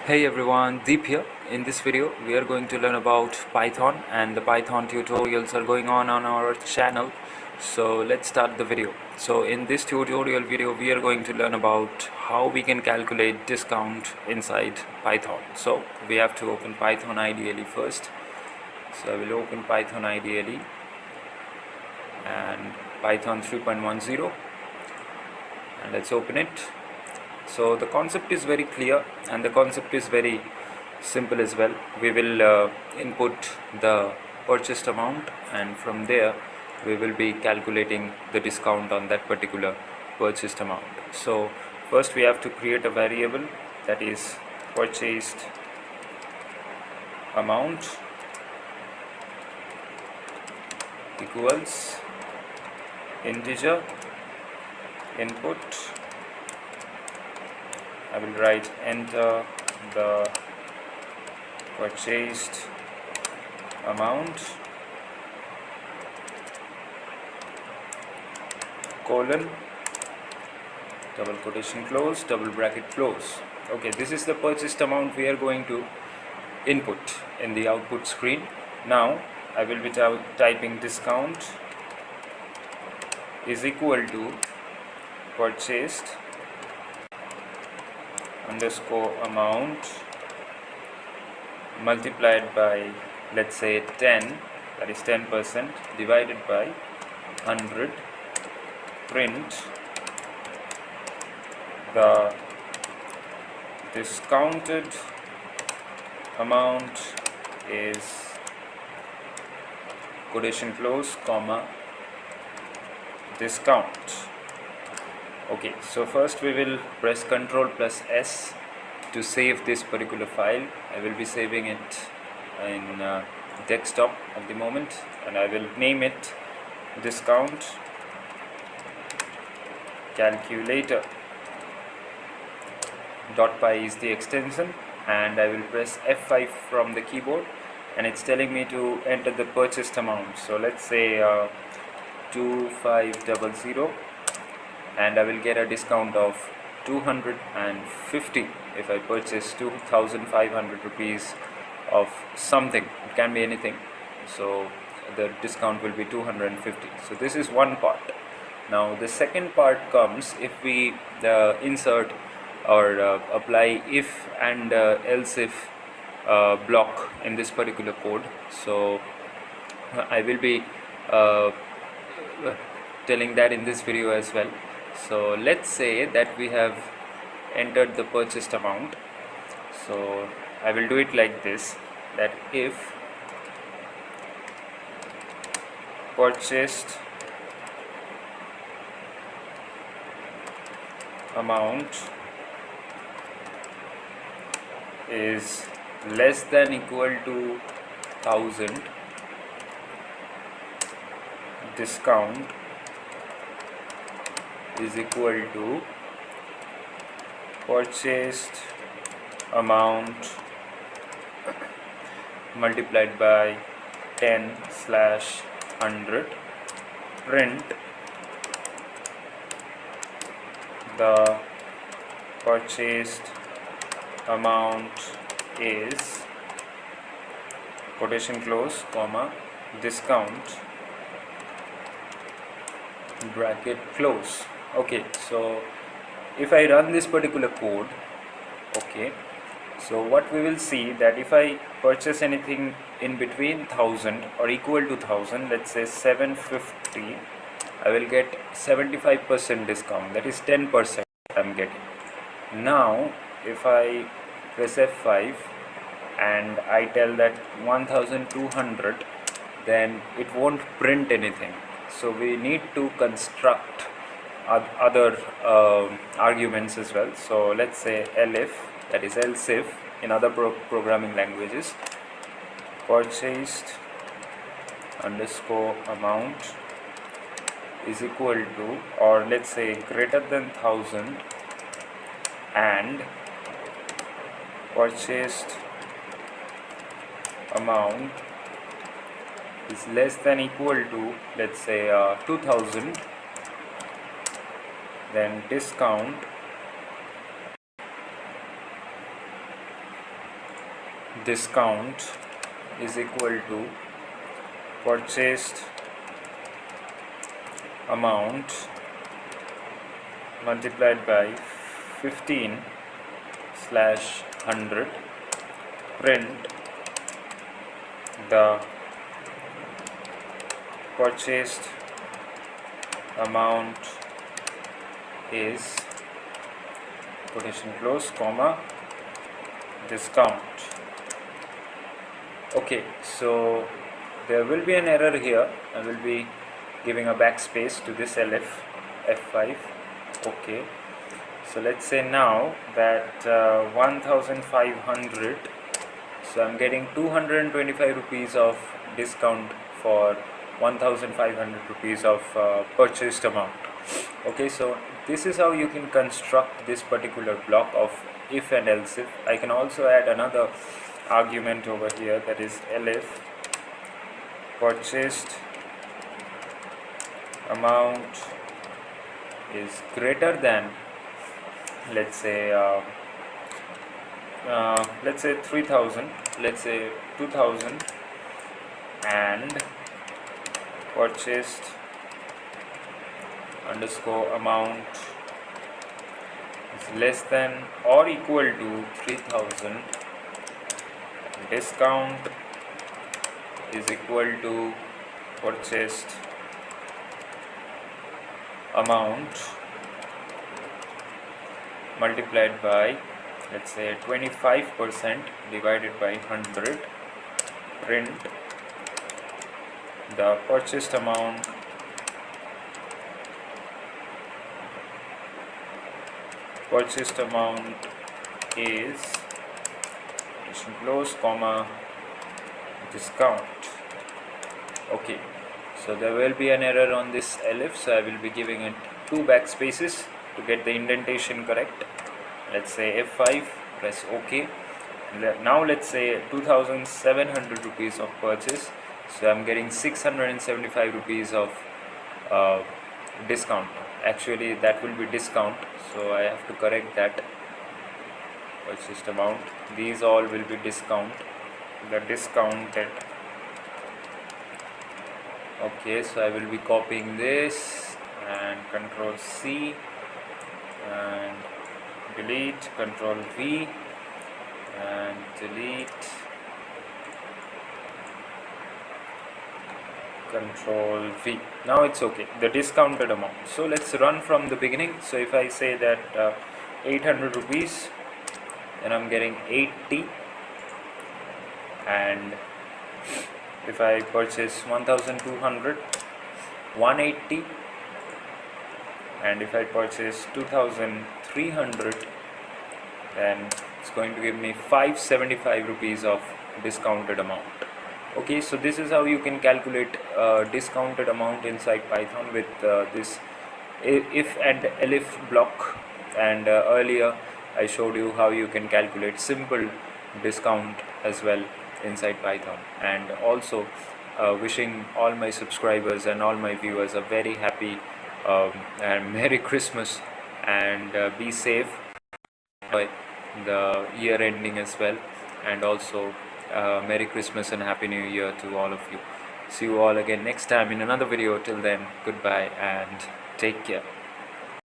Hey everyone, Deep here. In this video, we are going to learn about Python, and the Python tutorials are going on our channel. So let's start the video. So in this tutorial video, we are going to learn about how we can calculate discount inside Python. So we have to open Python IDLE first. So I will open Python IDLE and Python 3.10, and let's open it. So the concept is very clear and the concept is very simple as well. We will input the purchased amount, and from there we will be calculating the discount on that particular purchased amount. So first we have to create a variable, that is purchased amount equals integer input. I will write enter the purchased amount colon double quotation close double bracket close. Okay, this is the purchased amount we are going to input in the output screen. Now I will be typing discount is equal to purchased underscore amount multiplied by, let's say, 10, that is 10%, divided by 100. Print the discounted amount is quotation close comma discount. Okay, so first we will press Ctrl plus S to save this particular file. I will be saving it in desktop at the moment, and I will name it discount calculator .py is the extension, and I will press F5 from the keyboard, and it's telling me to enter the purchased amount. So let's say 2500, and I will get a discount of 250 if I purchase 2500 rupees of something. It can be anything, so the discount will be 250. So this is one part. Now the second part comes if we insert or apply if and else if block in this particular code. So I will be telling that in this video as well. So let's say that we have entered the purchased amount. So I will do it like this, that if purchased amount is less than equal to 1000, discount is equal to purchased amount multiplied by 10/100. Print the purchased amount is quotation close comma discount bracket close. Okay, so if I run this particular code, okay, so what we will see that if I purchase anything in between 1000 or equal to 1000, let's say 750, I will get 75% discount, that is 10% I'm getting. Now if I press F5 and I tell that 1200, then it won't print anything. So we need to construct other arguments as well. So let's say elif, that is else if in other programming languages, purchased underscore amount is equal to, or let's say greater than 1000, and purchased amount is less than equal to, let's say 2000, then discount discount is equal to purchased amount multiplied by 15/100. Print the purchased amount is quotation close comma discount. Okay, so there will be an error here. I will be giving a backspace to this LF F5. Okay, so let's say now that 1500, so I'm getting 225 rupees of discount for 1500 rupees of purchased amount. Okay, so this is how you can construct this particular block of if and else if. I can also add another argument over here, that is elif purchased amount is greater than, let's say 3000, let's say 2000, and purchased underscore amount is less than or equal to 3000. Discount is equal to purchased amount multiplied by, let's say 25% divided by 100. Print the purchased amount is close comma discount. Okay, so there will be an error on this elif, so I will be giving it 2 backspaces to get the indentation correct. Let's say F5, press OK. Now let's say 2700 rupees of purchase, so I'm getting 675 rupees of discount. Actually that will be discount, so I have to correct that. Purchased amount, these all will be discount, the discounted. Okay, so I will be copying this and Control C and delete, Control V and delete, Control V. Now it's okay, the discounted amount. So let's run from the beginning. So if I say that 800 rupees, then I'm getting 80, and if I purchase 1200, 180, and if I purchase 2300, then it's going to give me 575 rupees of discounted amount. Okay, so this is how you can calculate discounted amount inside Python with this if and elif block, and earlier I showed you how you can calculate simple discount as well inside Python. And also wishing all my subscribers and all my viewers a very happy and Merry Christmas, and be safe by the year ending as well, and also Merry Christmas and Happy New Year to all of you. See you all again next time in another video. Till then, goodbye and take care.